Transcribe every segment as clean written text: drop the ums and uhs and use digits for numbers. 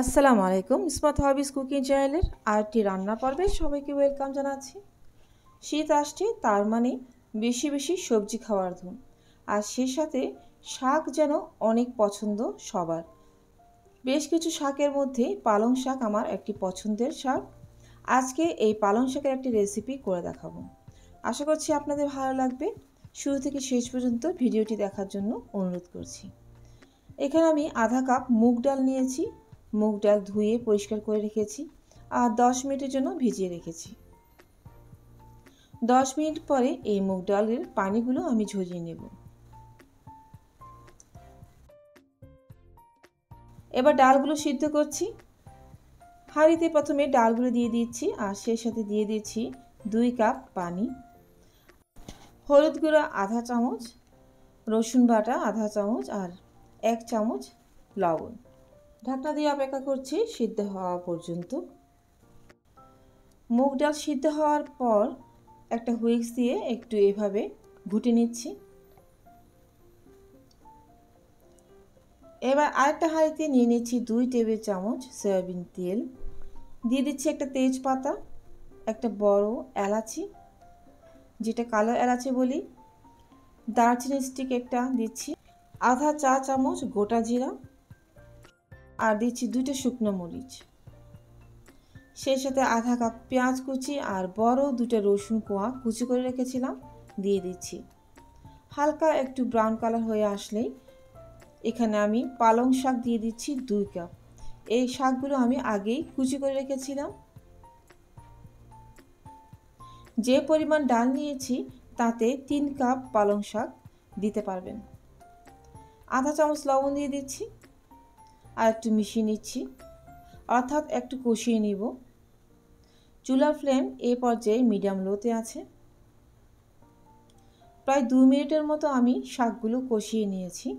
আসসালামু আলাইকুম। ইসমাত হবিস কুকিং চ্যানেলের আরেকটি রান্না পর্বে সবাইকে ওয়েলকাম জানাচ্ছি। শীত আসছে, তার মানে বেশি বেশি সবজি খাওয়ার ধুম। আর সেই সাথে শাক যেন অনেক পছন্দ সবার। বেশ কিছু শাকের মধ্যে পালং শাক আমার একটি পছন্দের শাক। আজকে এই পালং শাকের একটি রেসিপি করে দেখাবো। আশা করছি আপনাদের ভালো লাগবে। শুরু থেকে শেষ পর্যন্ত ভিডিওটি দেখার জন্য অনুরোধ করছি। এখানে আমি আধা কাপ মুগ ডাল নিয়েছি। মুগ ডাল ধুয়ে পরিষ্কার করে রেখেছি আর 10 মিনিটের জন্য ভিজিয়ে রেখেছি। 10 মিনিট পরে এই মুগ ডালের পানিগুলো আমি ঝরিয়ে নেব। এবার ডালগুলো সিদ্ধ করছি। হাঁড়িতে প্রথমে ডালগুলো দিয়ে দিচ্ছি আর সেই সাথে দিয়ে দিচ্ছি 2 কাপ পানি, হলুদ গুঁড়া আধা চামচ, রসুন বাটা আধা চামচ আর 1 চামচ লবণ। ঢাকনা দিয়ে অপেক্ষা করছি সিদ্ধ হওয়া পর্যন্ত। মুগ ডাল সিদ্ধ হওয়ার পর একটা হুইস্ক দিয়ে একটু এভাবে ঘুটে নিচ্ছি। এবার আরেকটা হাঁড়িতে নিয়ে নিচ্ছি 2 টেবিল চামচ সয়াবিন তেল, দিয়ে দিচ্ছি একটা তেজপাতা, একটা বড় এলাচি যেটা কালো এলাচি বলি, দারচিনি স্টিক একটা দিচ্ছি, আধা চা চামচ গোটা জিরা আর দিচ্ছি 2টা শুকনো মরিচ। সেই সাথে আধা কাপ পেঁয়াজ কুচি আর বড় 2টা রসুন কোয়া কুচি করে রেখেছিলাম দিয়ে দিচ্ছি। হালকা একটু ব্রাউন কালার হয়ে আসলেই এখানে আমি পালং শাক দিয়ে দিচ্ছি 2 কাপ। এই শাকগুলো আমি আগেই কুচি করে রেখেছিলাম। যে পরিমাণ ডাল নিয়েছি তাতে 3 কাপ পালং শাক দিতে পারবেন। আধা চামচ লবণ দিয়ে দিচ্ছি আর একটু মিশিয়ে নিচ্ছি, অর্থাৎ একটু কষিয়ে নিব। চুলার ফ্লেম এই পর্যায়ে মিডিয়াম লোতে আছে। প্রায় 2 মিনিটের মতো আমি শাকগুলো কষিয়ে নিয়েছি।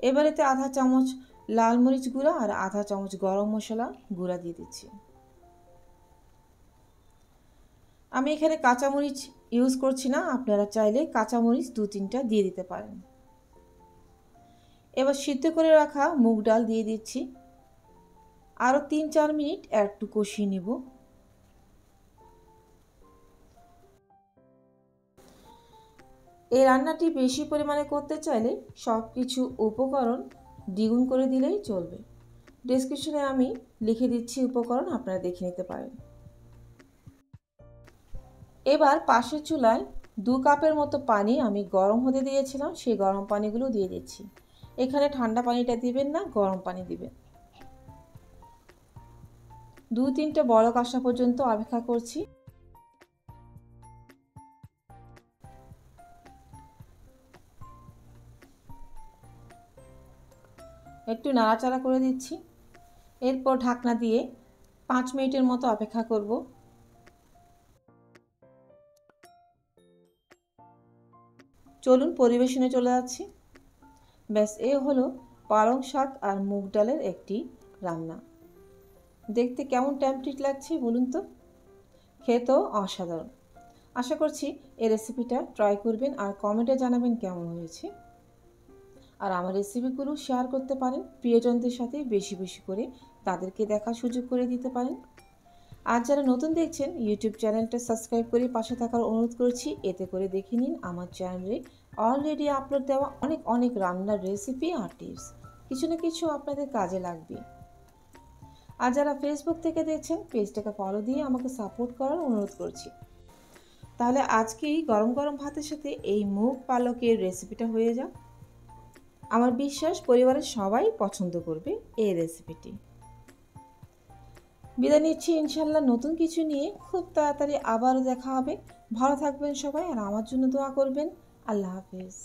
এবারেতে আধা চামচ লাল মরিচ গুঁড়া আর আধা চামচ গরম মশলা গুঁড়া দিয়ে দিচ্ছি। আমি এখানে কাঁচামরিচ ইউজ করছি না, আপনারা চাইলে কাঁচামরিচ 2-3টা দিয়ে দিতে পারেন। এবার সিদ্ধ করে রাখা মুগ ডাল দিয়ে দিচ্ছি। আরও 3-4 মিনিট একটু কষিয়ে নিব। এই রান্নাটি বেশি পরিমাণে করতে চাইলে সব কিছু উপকরণ দ্বিগুণ করে দিলেই চলবে। ডেসক্রিপশনে আমি লিখে দিচ্ছি উপকরণ, আপনারা দেখে নিতে পারেন। এবার পাশের চুলায় 2 কাপের মতো পানি আমি গরম হতে দিয়েছিলাম, সেই গরম পানিগুলো দিয়ে দিচ্ছি। এখানে ঠান্ডা পানিটা দিবেন না, গরম পানি দিবেন। 2-3টা বলক আসা পর্যন্ত অপেক্ষা করছি। একটু নাড়াচাড়া করে দিচ্ছি। এরপর ঢাকনা দিয়ে 5 মিনিটের মতো অপেক্ষা করব। চলুন পরিবেশনে চলে যাচ্ছি। ব্যাস, এ হলো পালং শাক আর মুগ ডালের একটি রান্না। দেখতে কেমন টেম্পটেড লাগছে বলুন তো? খেতেও অসাধারণ। আশা করছি এই রেসিপিটা ট্রাই করবেন আর কমেন্টে জানাবেন কেমন হয়েছে। আর আমার রেসিপিগুলো শেয়ার করতে পারেন প্রিয়জনদের সাথে, বেশি বেশি করে তাদেরকে দেখার সুযোগ করে দিতে পারেন। আর যারা নতুন দেখছেন ইউটিউব চ্যানেলটা সাবস্ক্রাইব করে পাশে থাকার অনুরোধ করছি। এতে করে দেখে নিন আমার চ্যানেলে অলরেডি আপলোড দেওয়া অনেক অনেক রান্নার রেসিপি আর টিপস, কিছু না কিছু আপনাদের কাজে লাগবে। আর যারা ফেসবুক থেকে দেখছেন পেজটাকে ফলো দিয়ে আমাকে সাপোর্ট করার অনুরোধ করছি। তাহলে আজকেই গরম গরম ভাতের সাথে এই মুগ পালকের রেসিপিটা হয়ে যাক। আমার বিশ্বাস পরিবারের সবাই পছন্দ করবে এই রেসিপিটি। বিদায় নিচ্ছি ইনশাল্লাহ নতুন কিছু নিয়ে। খুব তাড়াতাড়ি আবারও দেখা হবে। ভালো থাকবেন সবাই আর আমার জন্য দোয়া করবেন। আল্লাহ হাফেজ।